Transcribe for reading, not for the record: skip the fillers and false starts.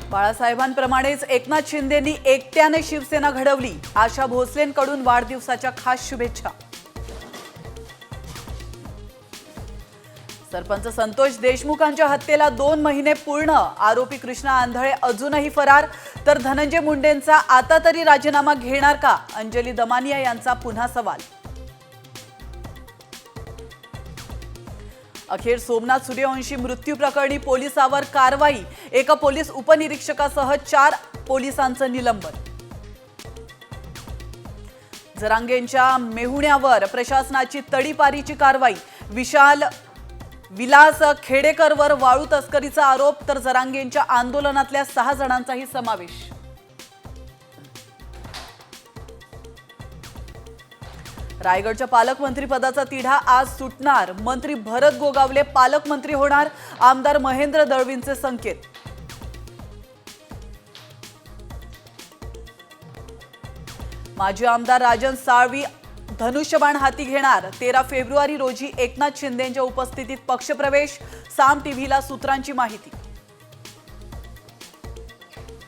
बाळासाहेबांप्रमाणेच एकनाथ शिंदेंनी एकट्याने शिवसेना घडवली। आशा भोसलेंकडून वाढदिवसाच्या खास शुभेच्छा। सरपंच संतोष देशमुखांच्या हत्येला 2 महिने पूर्ण। आरोपी कृष्णा आंधळे अजूनही फरार। तर धनंजय मुंडेंचा आता तरी राजीनामा घेणार का? अंजली दमानिया यांचा पुन्हा सवाल। अखेर सोमनाथ सूर्यवंशी मृत्यू प्रकरणी पोलिसांवर कारवाई। एका पोलीस उपनिरीक्षकासह 4 पोलिसांचं निलंबन। जरांगेंच्या मेहुण्यावर प्रशासनाची तडीपारीची कारवाई। विलास खेडेकरवर वाळू तस्करीचा आरोप। तर जरांगेंच्या आंदोलनातल्या 6 जणांचाही समावेश। रायगडच्या पालकमंत्री पदाचा तिढा आज सुटणार। मंत्री भरत गोगावले पालकमंत्री होणार। आमदार महेंद्र दळवींचे संकेत। माजी आमदार राजन साळवी धनुष्यबाण हाती घेणार। 13 फेब्रुवारी रोजी एकनाथ शिंदेंच्या उपस्थितीत पक्षप्रवेश। साम टीव्हीला सूत्रांची माहिती।